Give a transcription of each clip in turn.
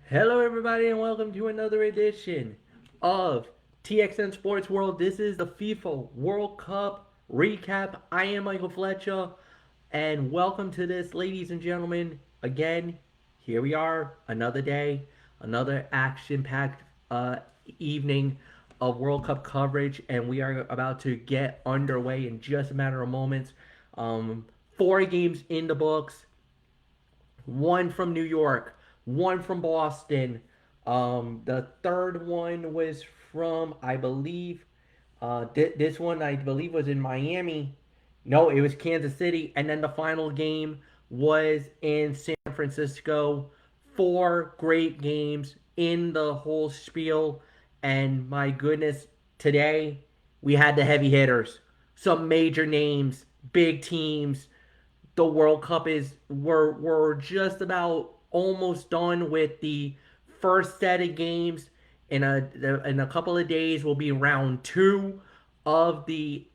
Hello, everybody, and welcome to another edition of TXN Sports World. This is the FIFA World Cup recap. I am Michael Flecha, and welcome to this, ladies and gentlemen. Again, here we are, another day, another action-packed evening of World Cup coverage, and we are about to get underway in just a matter of moments. Um, 4 games in the books, one from New York, one from Boston. The third one was from, I believe, this one I believe was in Miami. No, it was Kansas City, and then the final game was in San Francisco. 4 great games in the whole spiel, and my goodness, today we had the heavy hitters, some major names, big teams. The World Cup is we're just about almost done with the first set of games. In a couple of days will be round two of the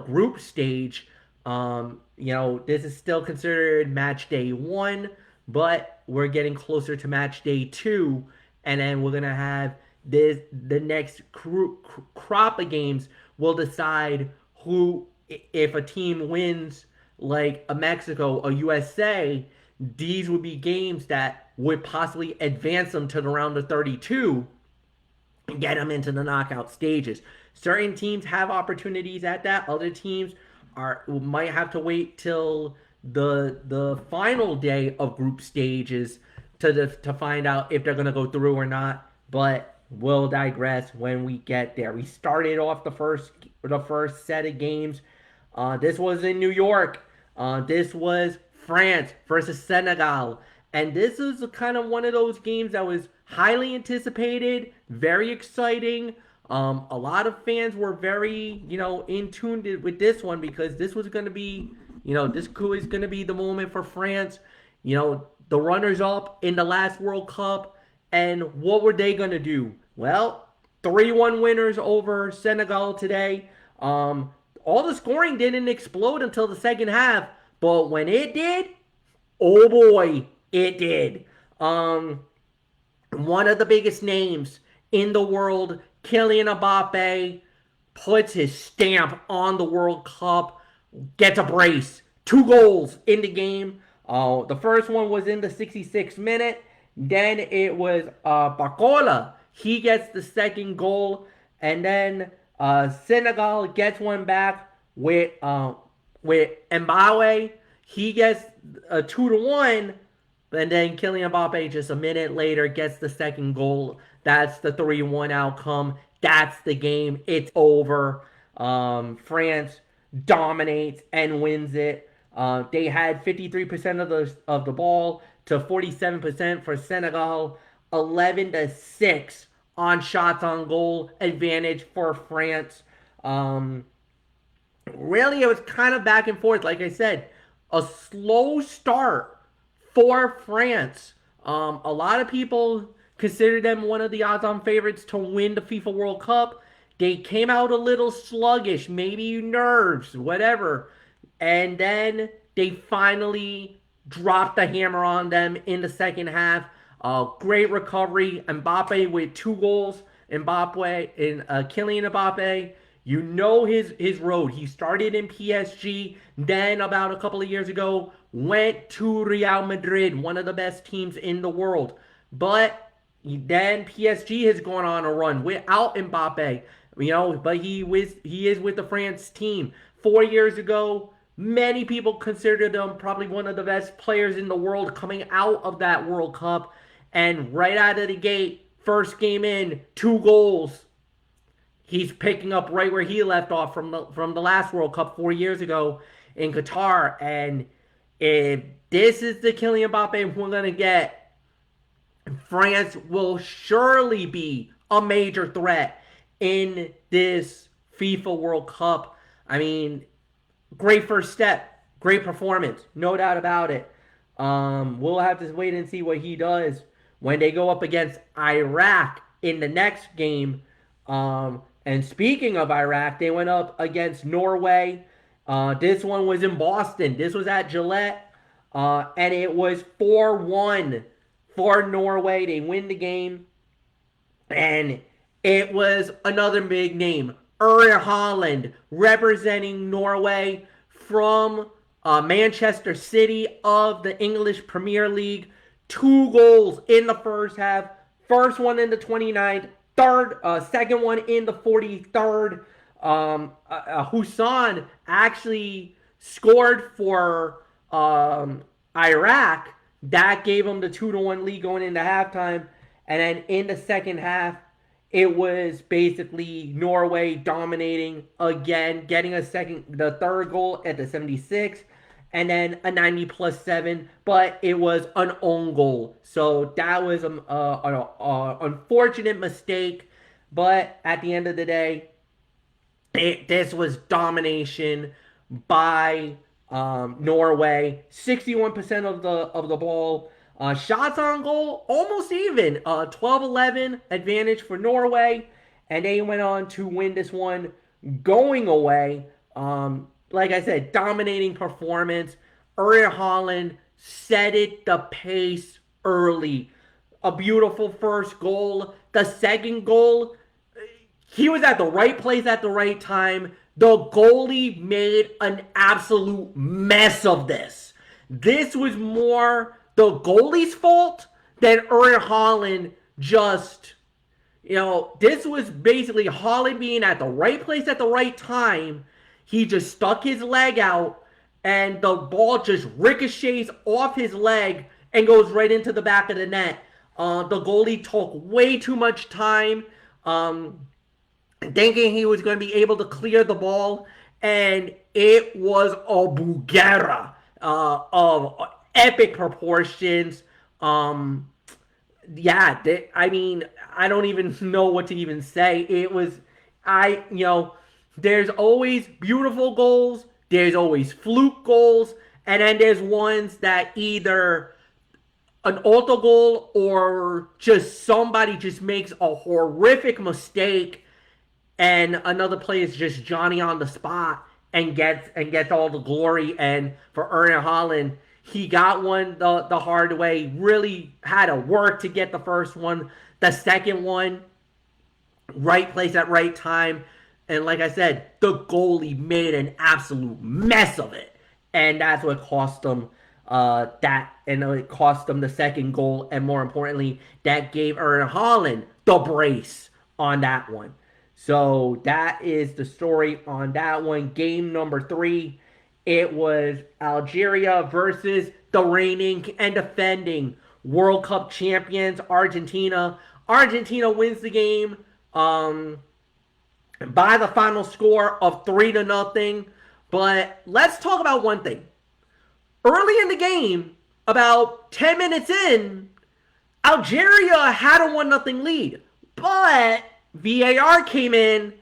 group stage. This is still considered match day one, but we're getting closer to match day two, and then we're gonna have the next crop of games will decide who, if a team wins like a Mexico, a USA, these would be games that would possibly advance them to the round of 32 and get them into the knockout stages. Certain teams have opportunities at that. Other teams might have to wait till the final day of group stages to find out if they're going to go through or not. But we'll digress when we get there. We started off the first set of games. This was in New York. This was France versus Senegal. And this is kind of one of those games that was highly anticipated, very exciting. A lot of fans were very, in tune with this one because this was going to be, this was going to be the moment for France. The runners up in the last World Cup. And what were they going to do? Well, 3-1 winners over Senegal today. All the scoring didn't explode until the second half, but when it did, oh boy, it did. One of the biggest names in the world, Kylian Mbappe, puts his stamp on the World Cup, gets a brace, 2 goals in the game. The first one was in the 66th minute. Then it was Bacola. He gets the second goal, and then Senegal gets one back with Mbappe. He gets a 2-1, and then Kylian Mbappe just a minute later gets the second goal. That's the 3-1 outcome. That's the game. It's over. France dominates and wins it. They had 53% of the ball to 47% for Senegal. 11-6 on shots on goal advantage for France. Really, it was kind of back and forth. Like I said, a slow start for France. A lot of people consider them one of the odds-on favorites to win the FIFA World Cup. They came out a little sluggish, maybe nerves, whatever, and then they finally dropped the hammer on them in the second half. Great recovery. Mbappe with 2 goals. Kylian Mbappe. You know his road. He started in PSG, then about a couple of years ago went to Real Madrid, one of the best teams in the world. But then PSG has gone on a run without Mbappe, but he is with the France team. 4 years ago, many people considered him probably one of the best players in the world coming out of that World Cup. And right out of the gate, first game in, 2 goals. He's picking up right where he left off from the last World Cup 4 years ago in Qatar. And if this is the Kylian Mbappe we're going to get, France will surely be a major threat in this FIFA World Cup. I mean, great first step, great performance, no doubt about it. We'll have to wait and see what he does when they go up against Iraq in the next game. And speaking of Iraq, they went up against Norway. This one was in Boston. This was at Gillette. And it was 4-1 for Norway. They win the game, and it was another big name, Erling Haaland, representing Norway from Manchester City of the English Premier League. 2 goals in the first half. First one in the 29th, second one in the 43rd. Hussein actually scored for Iraq. That gave them the 2-1 lead going into halftime. And then in the second half, it was basically Norway dominating again, getting the third goal at the 76th, and then a 90+7, but it was an own goal. So that was an unfortunate mistake, but at the end of the day, this was domination by Norway. 61% of the ball. Shots on goal, almost even. 12-11 advantage for Norway. And they went on to win this one going away. Like I said, dominating performance. Erling Haaland set it the pace early. A beautiful first goal. The second goal, he was at the right place at the right time. The goalie made an absolute mess of this. This was more the goalie's fault than Erling Haaland just, this was basically Haaland being at the right place at the right time. He just stuck his leg out, and the ball just ricochets off his leg and goes right into the back of the net. The goalie took way too much time, thinking he was going to be able to clear the ball, and it was a bugera of epic proportions. I don't even know what to even say. It was, there's always beautiful goals, there's always fluke goals, and then there's ones that either an auto goal or just somebody just makes a horrific mistake and another player is just Johnny on the spot and gets all the glory. And for Erling Haaland, he got one the hard way. Really had to work to get the first one. The second one, right place at right time. And like I said, the goalie made an absolute mess of it. And that's what cost them it cost them the second goal. And more importantly, that gave Erling Haaland the brace on that one. So that is the story on that one. Game number 3, it was Algeria versus the reigning and defending World Cup champions, Argentina. Argentina wins the game by the final score of 3-0. But let's talk about one thing. Early in the game, about 10 minutes in, Algeria had a 1-0 lead. But VAR came in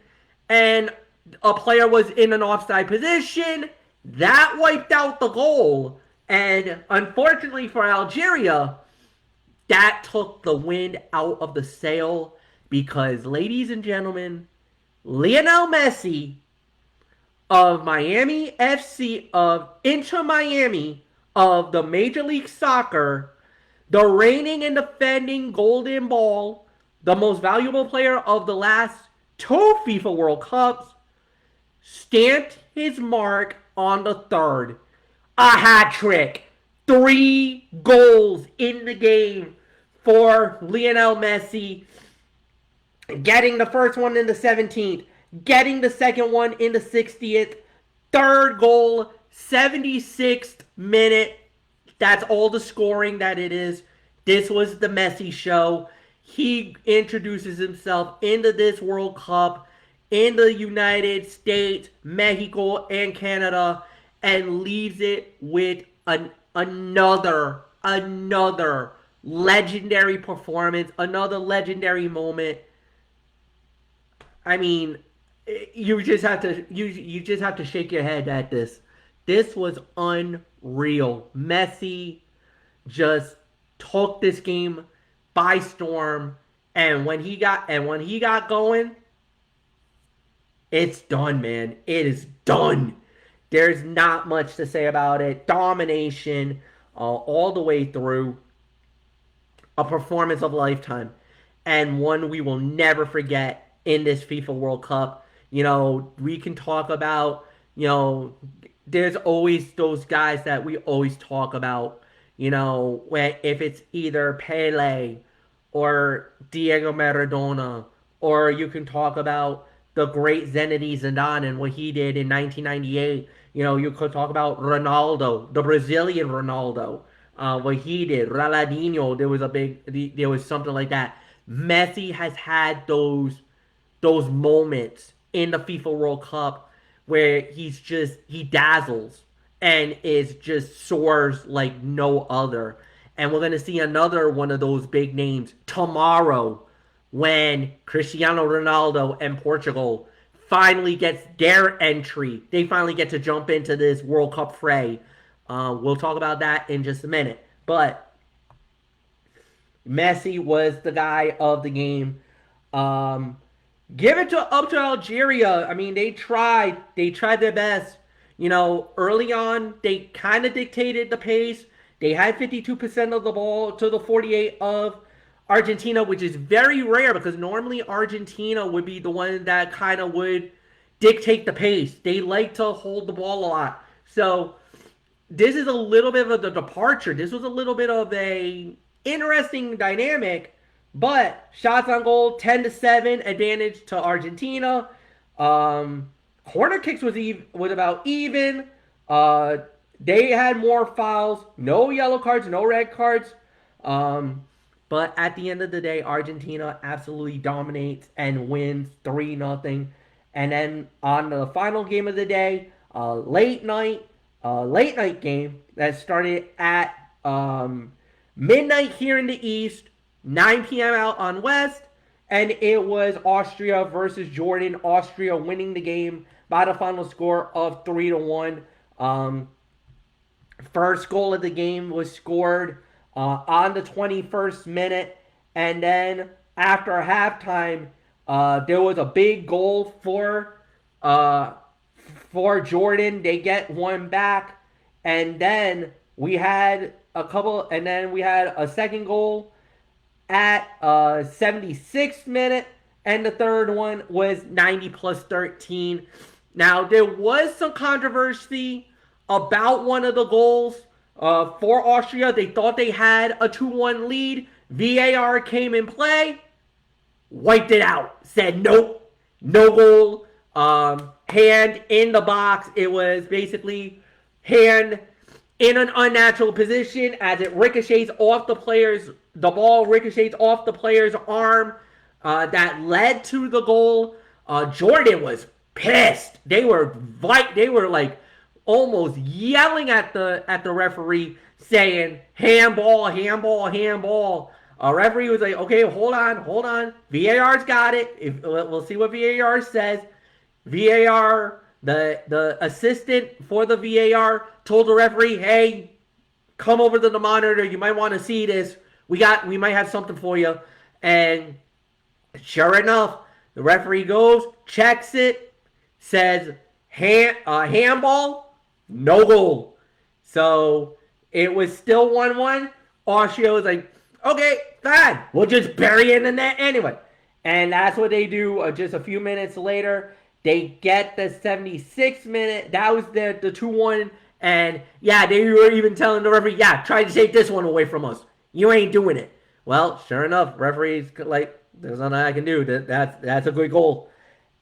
and a player was in an offside position. That wiped out the goal. And unfortunately for Algeria, that took the wind out of the sail because, ladies and gentlemen, Lionel Messi of Miami FC, of Inter Miami, of the Major League Soccer, the reigning and defending Golden Ball, the most valuable player of the last 2 FIFA World Cups, stamped his mark on the third. A hat trick. 3 goals in the game for Lionel Messi. Getting the first one in the 17th. Getting the second one in the 60th. Third goal, 76th minute. That's all the scoring that it is. This was the Messi show. He introduces himself into this World Cup in the United States, Mexico, and Canada, and leaves it with another legendary performance, another legendary moment. I mean, you just have to shake your head at this. This was unreal. Messi just took this game by storm, and when he got going, it's done, man. It is done. There's not much to say about it. Domination all the way through. a performance of a lifetime, and one we will never forget in this FIFA World Cup. We can talk about, there's always those guys that we always talk about, when if it's either Pele or Diego Maradona, or you can talk about the great Zinedine Zidane and what he did in 1998. You could talk about Ronaldo, the Brazilian Ronaldo, what he did. Ronaldinho, there was something like that. Messi has had those moments in the FIFA World Cup where he dazzles and is just soars like no other. And we're gonna see another one of those big names tomorrow when Cristiano Ronaldo and Portugal finally gets their entry. They finally get to jump into this World Cup fray. We'll talk about that in just a minute. But Messi was the guy of the game. Um, Give it up to Algeria. I mean, they tried. They tried their best. Early on, they kind of dictated the pace. They had 52% of the ball to the 48 of Argentina, which is very rare because normally Argentina would be the one that kind of would dictate the pace. They like to hold the ball a lot. So this is a little bit of a departure. This was a little bit of a interesting dynamic, but shots on goal 10-7 advantage to Argentina. Corner kicks was about even. They had more fouls, no yellow cards, no red cards. But at the end of the day, Argentina absolutely dominates and wins 3-0. And then on the final game of the day, late night game that started at midnight here in the East, 9 p.m. out on West, and it was Austria versus Jordan. Austria winning the game by the final score of 3-1. First goal of the game was scored on the 21st minute, and then after halftime, there was a big goal for Jordan. They get one back, and then we had a second goal at 76th minute, and the third one was 90 plus 13. Now, there was some controversy about one of the goals for Austria. They thought they had a 2-1 lead. VAR came in play, wiped it out, said nope, no goal. Hand in the box. It was basically hand in an unnatural position as it ricochets off the ball ricochets off the player's arm. That led to the goal. Jordan was pissed. They were like almost yelling at the referee, saying handball, handball, handball. Referee was like, okay, hold on. VAR's got it. We'll see what VAR says. VAR, the assistant for the VAR told the referee, hey, come over to the monitor. You might want to see this. We might have something for you. And sure enough, the referee goes, checks it, says handball, no goal. So it was still 1-1. Austria was like, okay, fine. We'll just bury it in the net anyway. And that's what they do just a few minutes later. They get the 76th minute. That was the 2-1. And yeah, they were even telling the referee, yeah, try to take this one away from us. You ain't doing it. Well, sure enough, referees like, there's nothing I can do. That's a good goal.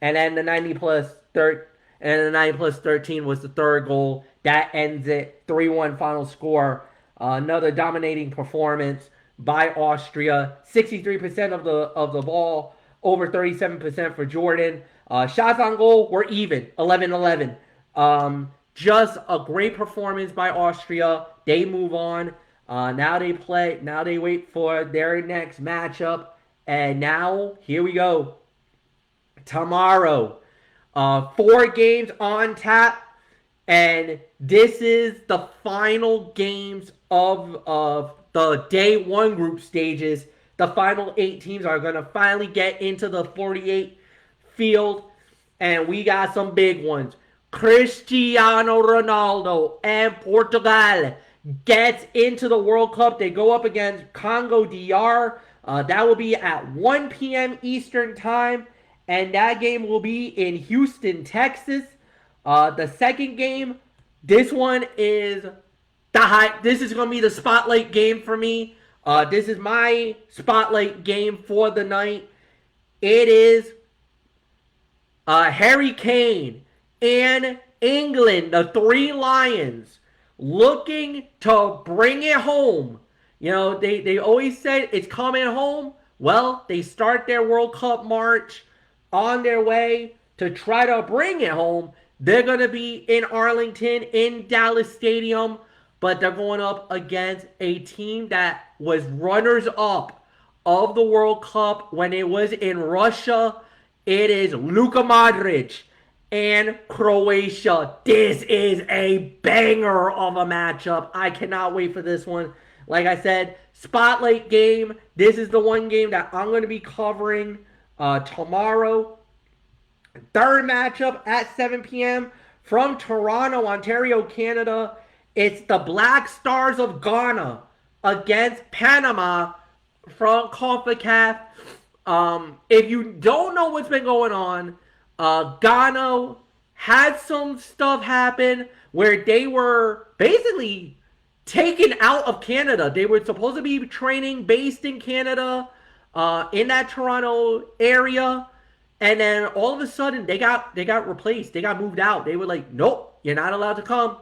And then the 90 plus 13 was the third goal. That ends it. 3-1 final score. Another dominating performance by Austria. 63% of the ball, over 37% for Jordan. Shots on goal were even, 11-11. Just a great performance by Austria. They move on. Now they wait for their next matchup. And now, here we go. Tomorrow, 4 games on tap. And this is the final games of the day 1 group stages. The final 8 teams are going to finally get into the 48 field. And we got some big ones. Cristiano Ronaldo and Portugal gets into the World Cup. They go up against Congo DR. That will be at 1 p.m. Eastern Time, and that game will be in Houston, Texas. The second game, this one is the high. This is going to be the spotlight game for me. This is my spotlight game for the night. It is Harry Kane and England, the Three Lions, looking to bring it home. You know, they always said it's coming home. Well, they start their World Cup march on their way to try to bring it home. They're going to be in Arlington, in Dallas Stadium, but they're going up against a team that was runners up of the World Cup when it was in Russia. It is Luka Modric and Croatia. This is a banger of a matchup. I cannot wait for this one. Like I said, spotlight game. This is the one game that I'm going to be covering tomorrow. Third matchup at 7 p.m. from Toronto, Ontario, Canada. It's the Black Stars of Ghana against Panama from CONCACAF. If you don't know what's been going on, Ghana had some stuff happen where they were basically taken out of Canada. They were supposed to be training based in Canada, in that Toronto area, and then all of a sudden they got replaced. They got moved out. They were like, nope, you're not allowed to come.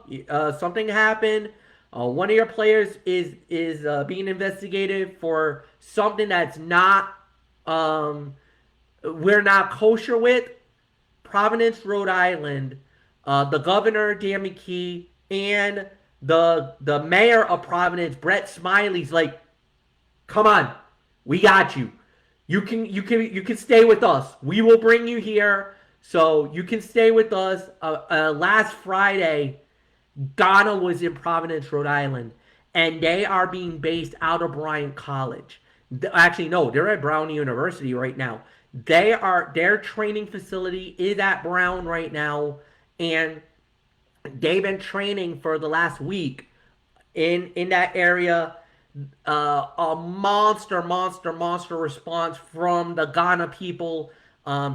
Something happened. One of your players is being investigated for something that's not we're not kosher with. Providence, Rhode Island, the governor Dan McKee and the mayor of Providence, Brett Smiley's like, come on, we got you. You can stay with us. We will bring you here, so you can stay with us. Last Friday, Ghana was in Providence, Rhode Island, and they are being based out of Bryant College. Actually, no, they're at Brown University right now. Their training facility is at Brown right now, and they've been training for the last week in that area. A monster response from the Ghana people.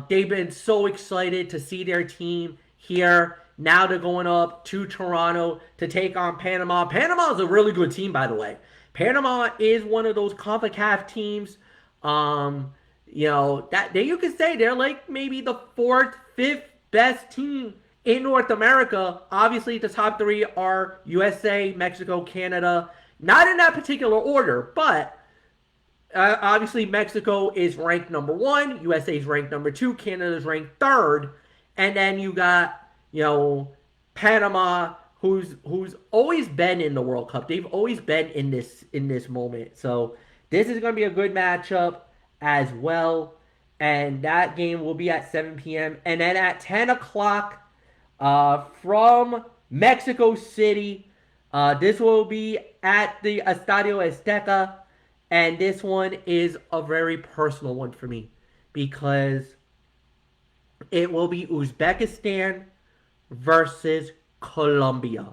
They've been so excited to see their team here. Now they're going up to Toronto to take on Panama. Panama is a really good team, by the way. Panama is one of those CONCACAF teams. That you could say they're like maybe the fourth, fifth best team in North America. Obviously, the top three are USA, Mexico, Canada. Not in that particular order, but obviously Mexico is ranked number one, USA is ranked number two, Canada is ranked third, and then you got Panama, who's always been in the World Cup. They've always been in this moment. So this is going to be a good matchup as well. And that game will be at 7 p.m. And then at 10 o'clock from Mexico City, this will be at the Estadio Azteca. And this one is a very personal one for me because it will be Uzbekistan versus Colombia.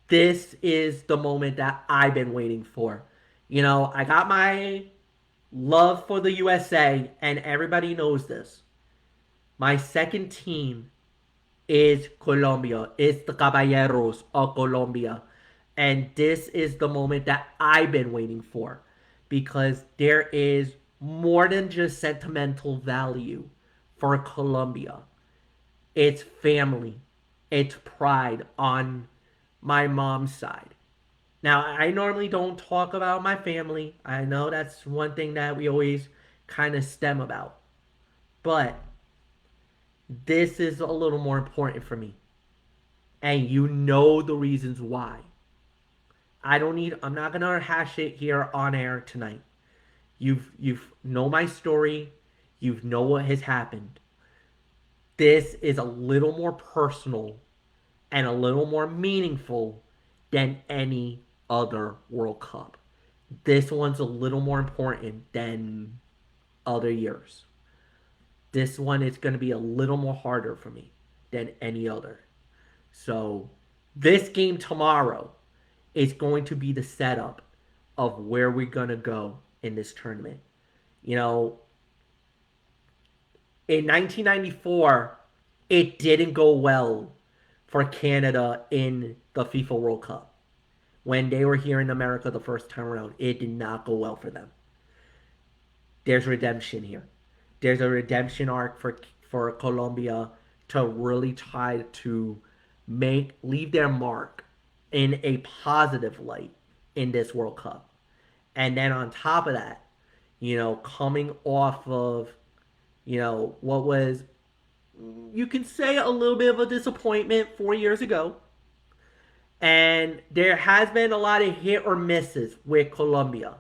This is the moment that I've been waiting for. I got my love for the USA, and everybody knows this. My second team is Colombia. It's the Caballeros of Colombia. And this is the moment that I've been waiting for because there is more than just sentimental value for Colombia. It's family. It's pride on my mom's side. Now, I normally don't talk about my family. I know that's one thing that we always kind of stem about. But this is a little more important for me. And you know the reasons why. I'm not going to hash it here on air tonight. You've know my story. You know what has happened. This is a little more personal and a little more meaningful than any other World Cup. This one's a little more important than other years. This one is going to be a little more harder for me than any other. So, this game tomorrow is going to be the setup of where we're going to go in this tournament. You know, in 1994, it didn't go well for Canada in the FIFA World Cup. When they were here in America the first time around, it did not go well for them. There's redemption here. There's a redemption arc for Colombia to really try to leave their mark in a positive light in this World Cup. And then on top of that, coming off of, what was, you can say, a little bit of a disappointment 4 years ago. And there has been a lot of hit or misses with Colombia.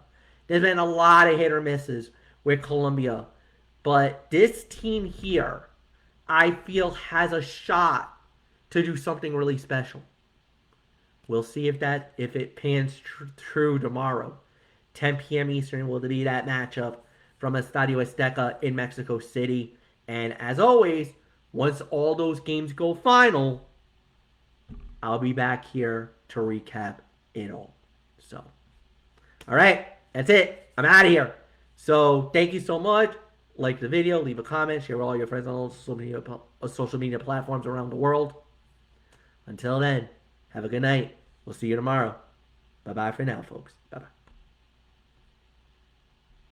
There's been a lot of hit or misses with Colombia. But this team here, I feel, has a shot to do something really special. We'll see if it pans true tomorrow. 10 p.m. Eastern will be that matchup from Estadio Azteca in Mexico City. And as always, once all those games go final, I'll be back here to recap it all. So, all right, that's it. I'm out of here. So, thank you so much. Like the video, leave a comment, share with all your friends on all social media platforms around the world. Until then, have a good night. We'll see you tomorrow. Bye-bye for now, folks. Bye-bye.